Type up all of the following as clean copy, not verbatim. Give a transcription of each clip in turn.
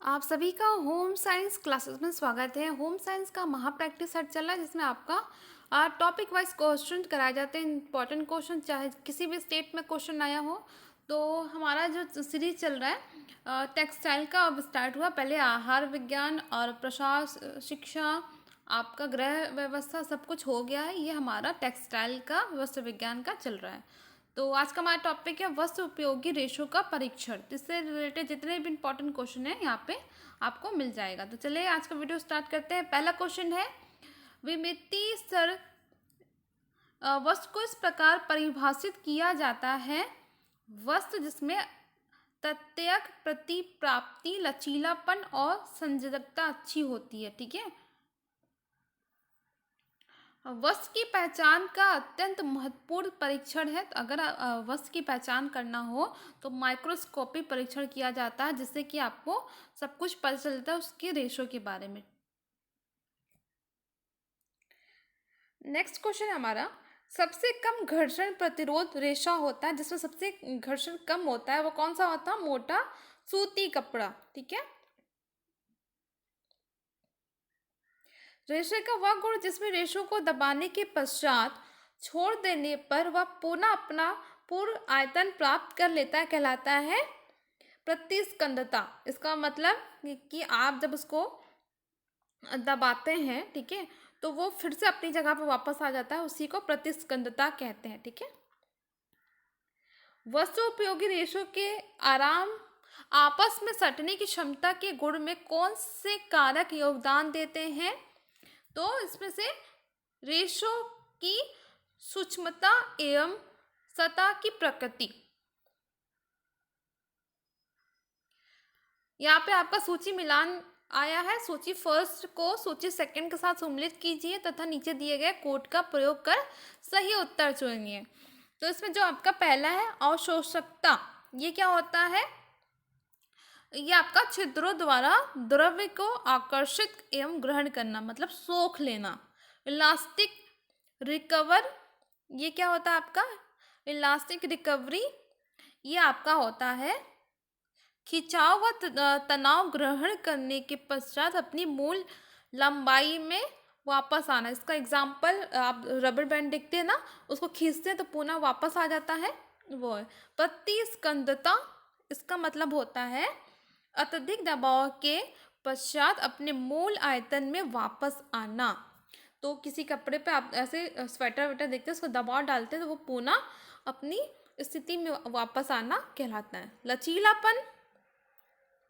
आप सभी का होम साइंस क्लासेस में स्वागत है। होम साइंस का महा प्रैक्टिस सेट चल रहा है जिसमें आपका टॉपिक वाइज क्वेश्चन कराए जाते हैं। इंपॉर्टेंट क्वेश्चन चाहे किसी भी स्टेट में क्वेश्चन आया हो। तो हमारा जो सीरीज चल रहा है टेक्सटाइल का अब स्टार्ट हुआ। पहले आहार विज्ञान और प्रशासन शिक्षा आपका गृह व्यवस्था सब कुछ हो गया है। ये हमारा टेक्सटाइल का वस्त्र विज्ञान का चल रहा है। तो आज का हमारा टॉपिक है वस्त्र उपयोगी रेशों का परीक्षण। इससे रिलेटेड जितने भी इंपॉर्टेंट क्वेश्चन है यहाँ पे आपको मिल जाएगा। तो चलिए आज का वीडियो स्टार्ट करते हैं। पहला क्वेश्चन है विमिति स्तर वस्त्र को इस प्रकार परिभाषित किया जाता है। वस्त्र जिसमें तत्यक प्रतिप्राप्ति लचीलापन और संजगता अच्छी होती है। ठीक है, वस्त्र की पहचान का अत्यंत महत्वपूर्ण परीक्षण है। तो अगर वस्त्र की पहचान करना हो तो माइक्रोस्कोपी परीक्षण किया जाता है जिससे कि आपको सब कुछ पता चलता है उसके रेशो के बारे में। नेक्स्ट क्वेश्चन हमारा सबसे कम घर्षण प्रतिरोध रेशा होता है जिसमें सबसे घर्षण कम होता है वो कौन सा होता है? मोटा सूती कपड़ा। ठीक है, रेशे का वह गुण जिसमें रेशों को दबाने के पश्चात छोड़ देने पर वह पुनः अपना पूर्ण आयतन प्राप्त कर लेता है कहलाता है प्रतिस्कंदता। इसका मतलब कि आप जब उसको दबाते हैं, ठीक है, तो वो फिर से अपनी जगह पर वापस आ जाता है, उसी को प्रतिस्कंदता कहते हैं। ठीक है, वस्तु उपयोगी रेशों के आराम आपस में सटने की क्षमता के गुण में कौन से कारक योगदान देते हैं? तो इसमें से रेशो की सूक्ष्मता एवं सतह की प्रकृति। यहाँ पे आपका सूची मिलान आया है। सूची फर्स्ट को सूची सेकंड के साथ सम्मिलित कीजिए तथा नीचे दिए गए कोड का प्रयोग कर सही उत्तर चुनिए। तो इसमें जो आपका पहला है अवशोषकता, ये क्या होता है? ये आपका छिद्रों द्वारा द्रव्य को आकर्षित एवं ग्रहण करना, मतलब सोख लेना। इलास्टिक रिकवर, ये क्या होता है आपका? इलास्टिक रिकवरी, ये आपका होता है खिंचाव व तनाव ग्रहण करने के पश्चात अपनी मूल लंबाई में वापस आना। इसका एग्जाम्पल आप रबर बैंड देखते हैं ना, उसको खींचते हैं तो पुनः वापस आ जाता है, वो है प्रतिस्कंदता। इसका मतलब होता है अत्यधिक दबाव के पश्चात अपने मूल आयतन में वापस आना। तो किसी कपड़े पे आप ऐसे स्वेटर वेटर देखते हैं, उसको दबाव डालते हैं तो वो पुनः अपनी स्थिति में वापस आना कहलाता है। लचीलापन,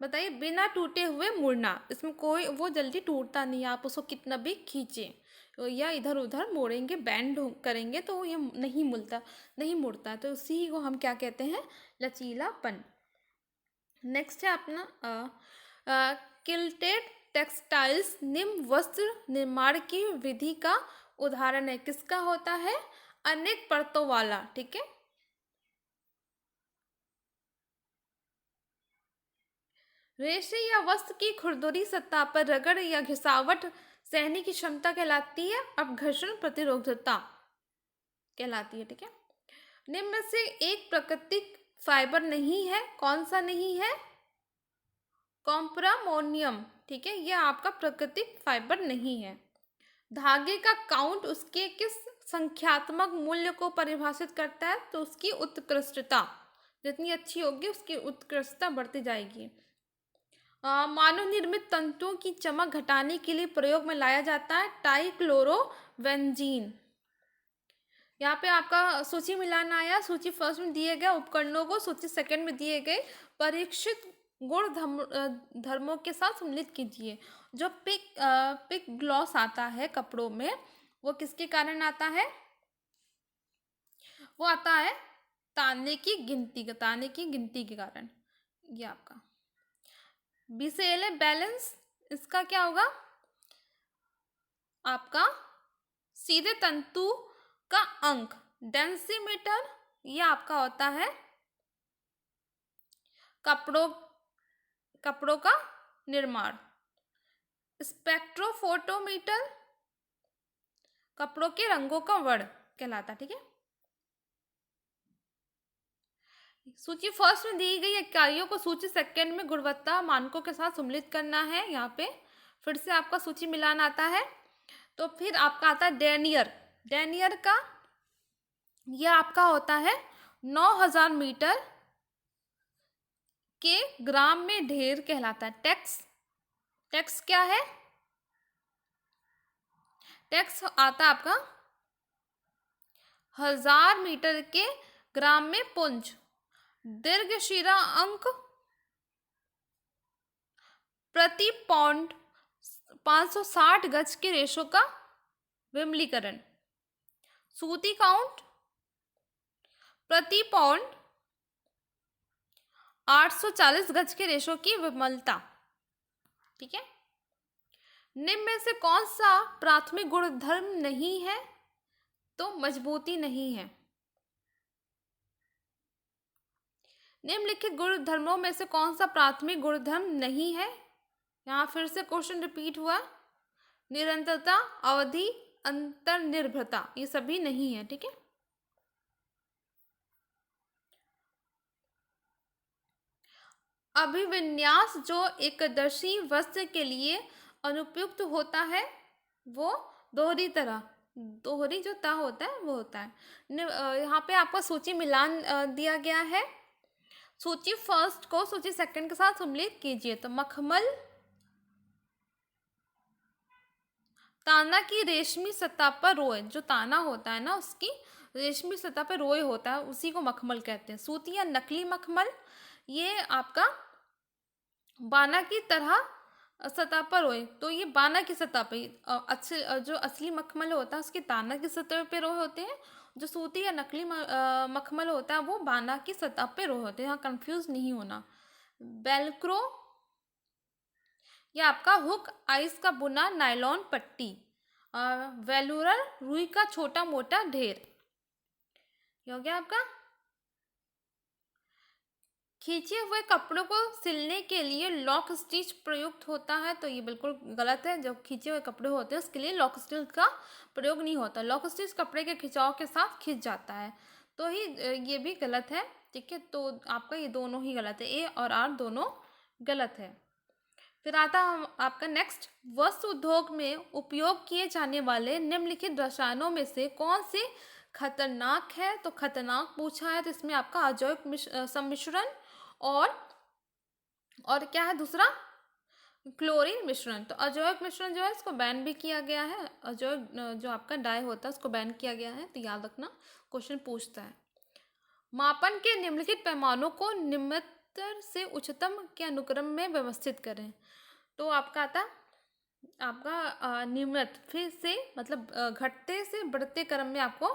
बताइए, बिना टूटे हुए मुड़ना। इसमें कोई वो जल्दी टूटता नहीं है, आप उसको कितना भी खींचें या इधर उधर मोड़ेंगे बेंड करेंगे तो ये नहीं मुड़ता। तो उसी को हम क्या कहते हैं? लचीलापन। नेक्स्ट है अपना किल्टेड टेक्सटाइल्स निम्न वस्त्र निर्माण की विधि का उदाहरण है। किसका होता है? अनेक परतों वाला। ठीक है, रेशे या वस्त्र की खुरदुरी सतह पर रगड़ या घिसावट सहने की क्षमता कहलाती है। अब घर्षण प्रतिरोधकता कहलाती है। ठीक है, निम्न में से एक प्राकृतिक फाइबर नहीं है, कौन सा नहीं है? कॉम्प्रामोनियम। ठीक है, यह आपका प्राकृतिक फाइबर नहीं है। धागे का काउंट उसके किस संख्यात्मक मूल्य को परिभाषित करता है? तो उसकी उत्कृष्टता, जितनी अच्छी होगी उसकी उत्कृष्टता बढ़ती जाएगी। मानव निर्मित तंतुओं की चमक घटाने के लिए प्रयोग में लाया जाता है टाइक्लोरोबेंजीन। यहाँ पे आपका सूची मिलान आया। सूची फर्स्ट में दिए गए उपकरणों को सूची सेकंड में दिए गए परीक्षित गुण धर्मों के साथ सम्मिलित कीजिए। जो पिक ग्लॉस आता है कपड़ों में, वो किसके कारण आता है? वो आता है ताने की गिनती के कारण। ये आपका बीसीएलए बैलेंस, इसका क्या होगा? आपका सीधे तंतु का अंक डेंसीमीटर, ये आपका होता है कपड़ों कपड़ों का निर्माण। स्पेक्ट्रोफोटोमीटर कपड़ों के रंगों का वर्ण कहलाता। ठीक है, सूची फर्स्ट में दी गई इकाइयों को सूची सेकंड में गुणवत्ता मानकों के साथ सम्मिलित करना है। यहाँ पे फिर से आपका सूची मिलान आता है। तो फिर आपका आता है डेनियर। डेनियर का यह आपका होता है 9000 मीटर के ग्राम में ढेर कहलाता है। टैक्स, टैक्स क्या है? टैक्स आता है आपका 1000 मीटर के ग्राम में पुंज। दीर्घ शिरा अंक प्रति पाउंड 560 गज के रेशो का विमलीकरण। सूती काउंट प्रति पाउंड 840 गज के रेशो की विमलता। ठीक है। निम्न में से कौन सा प्राथमिक गुणधर्म नहीं है? तो मजबूती नहीं है। निम्नलिखित गुणधर्मों में से कौन सा प्राथमिक गुणधर्म नहीं है? यहाँ फिर से क्वेश्चन रिपीट हुआ। निरंतरता, अवधि, अंतर्निर्भरता, ये सभी नहीं है। ठीक है। अभिविन्यास जो एकदर्शी वस्त्र के लिए अनुपयुक्त होता है वो दोहरी तरह, दोहरी जो ता होता है वो होता है। यहाँ पे आपको सूची मिलान दिया गया है। सूची फर्स्ट को सूची सेकंड के साथ सम्मिलित कीजिए। तो मखमल ताना की रेशमी सतह पर रोए, जो ताना होता है ना उसकी रेशमी सतह पर रोए होता है, उसी को मखमल कहते हैं। सूती या नकली मखमल ये आपका बाना की तरह सतह पर रोए, तो ये बाना की सतह पे जो असली मखमल होता है उसकी ताना की सतह पे रोए होते हैं। जो सूती या नकली मखमल होता है वो बाना की सतह पे रोए होते हैं। यहाँ कंफ्यूज नहीं होना। बेलक्रो या आपका हुक आइस का बुना नायलॉन पट्टी। वेलुरल रुई का छोटा मोटा ढेर। ये हो गया आपका। खींचे हुए कपड़ों को सिलने के लिए लॉक स्टिच प्रयुक्त होता है, तो ये बिल्कुल गलत है। जब खींचे हुए कपड़े होते हैं उसके लिए लॉक स्टिच का प्रयोग नहीं होता। लॉक स्टिच कपड़े के खिंचाव के साथ खींच जाता है, तो ही ये भी गलत है। ठीक है। तो आपका ये दोनों ही गलत है, ए और आर दोनों गलत है। फिर आता है आपका नेक्स्ट, वस्त्र उद्योग में उपयोग किए जाने वाले निम्नलिखित रसायनों में से कौन से खतरनाक है? तो खतरनाक पूछा है, तो इसमें आपका अजैविक सम्मिश्रण और क्या है दूसरा? क्लोरीन मिश्रण। तो अजैविक मिश्रण जो है इसको बैन भी किया गया है। अजैविक जो आपका डाई होता है उसको बैन किया गया है, तो याद रखना क्वेश्चन पूछता है। मापन के निम्नलिखित पैमानों को निम्नतर से उच्चतम के अनुक्रम में व्यवस्थित करें। तो आपका आता आपका निम्नत फिर से मतलब घटते से बढ़ते क्रम में आपको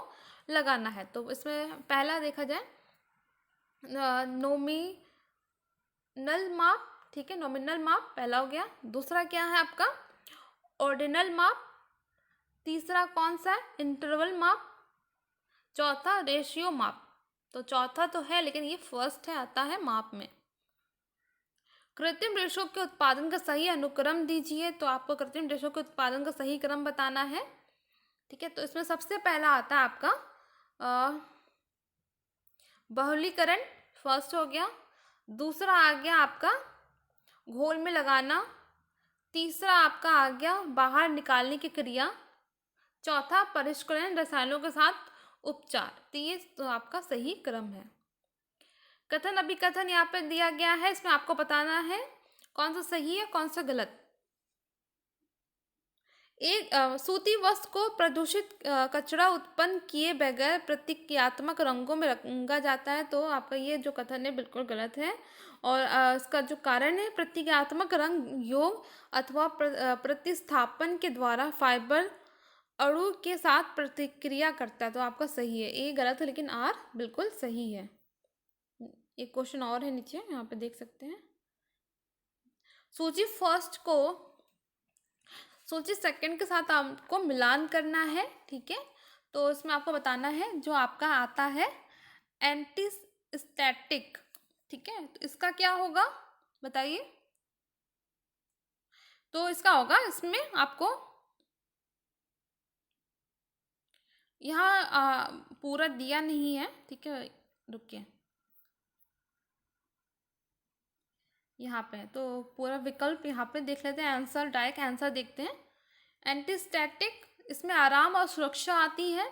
लगाना है। तो इसमें पहला देखा जाए नॉमिनल माप। ठीक है, नॉमिनल माप पहला हो गया। दूसरा क्या है आपका? ऑर्डिनल माप। तीसरा कौन सा है? इंटरवल माप। चौथा रेशियो माप। तो चौथा तो है लेकिन ये फर्स्ट है, आता है माप में। कृत्रिम रेशों के उत्पादन का सही अनुक्रम दीजिए। तो आपको कृत्रिम रेशों के उत्पादन का सही क्रम बताना है। ठीक है। तो इसमें सबसे पहला आता है आपका बहुलीकरण, फर्स्ट हो गया। दूसरा आ गया आपका घोल में लगाना। तीसरा आपका आ गया बाहर निकालने की क्रिया। चौथा परिष्करण रसायनों के साथ उपचार। तो ये तो आपका सही क्रम है। कथन अभिकथन यहाँ पे दिया गया है, इसमें आपको बताना है कौन सा सही है कौन सा गलत। एक सूती वस्त्र को प्रदूषित कचरा उत्पन्न किए बगैर प्रतीकात्मक रंगों में रंगा जाता है। तो आपका ये जो कथन है बिल्कुल गलत है। और इसका जो कारण है प्रतीकात्मक रंग योग अथवा प्रतिस्थापन के द्वारा फाइबर अणु के साथ प्रतिक्रिया करता है। तो आपका सही है, ए गलत है लेकिन आर बिल्कुल सही है। एक क्वेश्चन और है नीचे, यहाँ पे देख सकते हैं। सूची फर्स्ट को सूची सेकंड के साथ आपको मिलान करना है। ठीक है। तो इसमें आपको बताना है जो आपका आता है एंटीस्टैटिक। ठीक है। तो इसका क्या होगा बताइए? तो इसका होगा, इसमें आपको यहाँ पूरा दिया नहीं है। ठीक है, रुकिए। यहाँ पे, तो पूरा विकल्प यहाँ पे देख लेते हैं, आंसर डायरेक्ट आंसर देखते हैं। एंटीस्टैटिक, इसमें आराम और सुरक्षा आती है।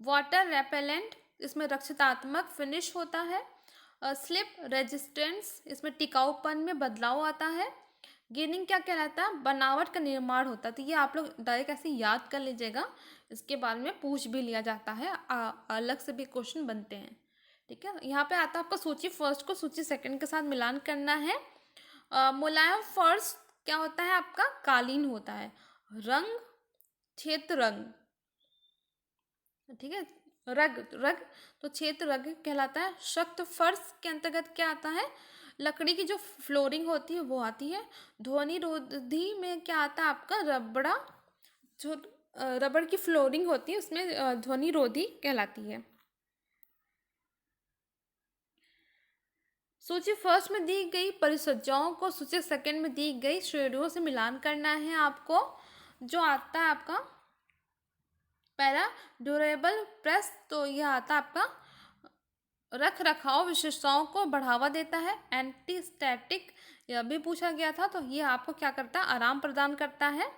वाटर रेपेलेंट, इसमें रक्षात्मक फिनिश होता है। स्लिप रेजिस्टेंस, इसमें टिकाऊपन में बदलाव आता है। गेनिंग क्या कहलाता है, बनावट का निर्माण होता है। तो ये आप लोग डायरेक्ट ऐसे याद कर लीजिएगा, इसके बारे में पूछ भी लिया जाता है, अलग से भी क्वेश्चन बनते हैं। ठीक है, यहाँ पे आता है आपका सूची फर्स्ट को सूची सेकंड के साथ मिलान करना है। मुलायम फर्श क्या होता है आपका, कालीन होता है। रंग, क्षेत्र रंग, ठीक है। रग रग, तो क्षेत्र रग कहलाता है। सख्त फर्श के अंतर्गत क्या आता है, लकड़ी की जो फ्लोरिंग होती है वो आती है। ध्वनि रोधी में क्या आता है आपका, रबड़ा, जो रबड़ की फ्लोरिंग होती है उसमें ध्वनि रोधी कहलाती है। सूची फर्स्ट में दी गई परिसज्जाओं को सूची सेकंड में दी गई श्रेणियों से मिलान करना है आपको। जो आता है आपका पहला ड्यूरेबल प्रेस, तो यह आता है आपका रख रखाव विशेषताओं को बढ़ावा देता है। एंटी स्टैटिक, यह भी पूछा गया था, तो ये आपको क्या करता है, आराम प्रदान करता है।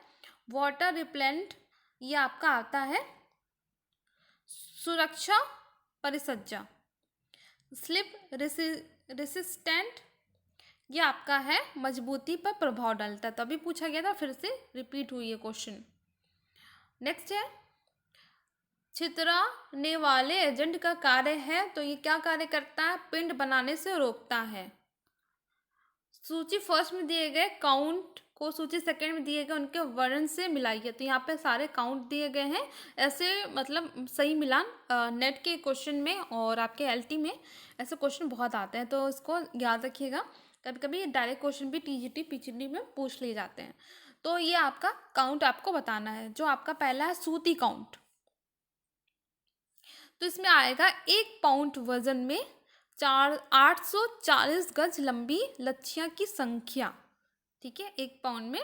वाटर रिपेलेंट, ये आपका आता है सुरक्षा परिसज्जा। स्लिप रेसिस्टेंट, ये आपका है मजबूती पर प्रभाव डालता है। तभी पूछा गया था, फिर से रिपीट हुई है क्वेश्चन। नेक्स्ट है छितराने वाले एजेंट का कार्य है, तो ये क्या कार्य करता है, पिंड बनाने से रोकता है। सूची फर्स्ट में दिए गए काउंट को सूची सेकंड में दिए गए उनके वर्ण से मिलाइए। तो यहाँ पे सारे काउंट दिए गए हैं, ऐसे मतलब सही मिलान नेट के क्वेश्चन में और आपके एलटी में ऐसे क्वेश्चन बहुत आते हैं, तो इसको याद रखिएगा। कभी कभी डायरेक्ट क्वेश्चन भी टीजीटी पीजीटी में पूछ लिए जाते हैं। तो ये आपका काउंट आपको बताना है। जो आपका पहला है सूती काउंट, तो इसमें आएगा 1 पाउंड वजन में 840 गज लंबी लच्छियां की संख्या। ठीक है, 1 पाउंड में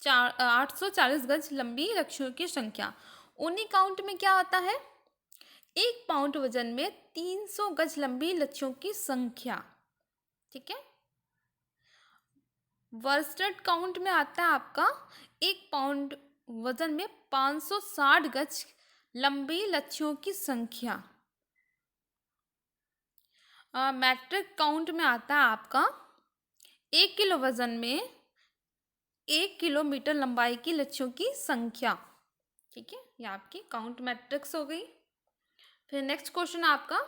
840 गज लंबी लच्छियों की संख्या। उन्हीं काउंट में क्या आता है, 1 पाउंड वजन में 300 गज लंबी लच्छियों की संख्या। ठीक है, वर्स्टेड काउंट में आता है आपका 1 पाउंड वजन में 560 गज लंबी लच्छियों की संख्या। मैट्रिक काउंट में आता है आपका 1 किलो वजन में 1 किलोमीटर लंबाई की लच्छियों की संख्या। ठीक है, ये आपकी काउंट मैट्रिक्स हो गई। फिर नेक्स्ट क्वेश्चन आपका,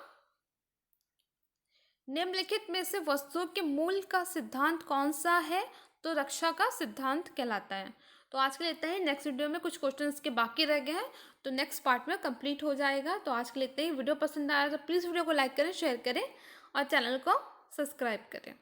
निम्नलिखित में से वस्तुओं के मूल का सिद्धांत कौन सा है, तो रक्षा का सिद्धांत कहलाता है। तो आज के लिए इतना ही। नेक्स्ट वीडियो में कुछ क्वेश्चंस के बाकी रह गए हैं, तो नेक्स्ट पार्ट में कंप्लीट हो जाएगा। तो आज के लिए इतना ही। वीडियो पसंद आया तो प्लीज़ वीडियो को लाइक करें, शेयर करें और चैनल को सब्सक्राइब करें।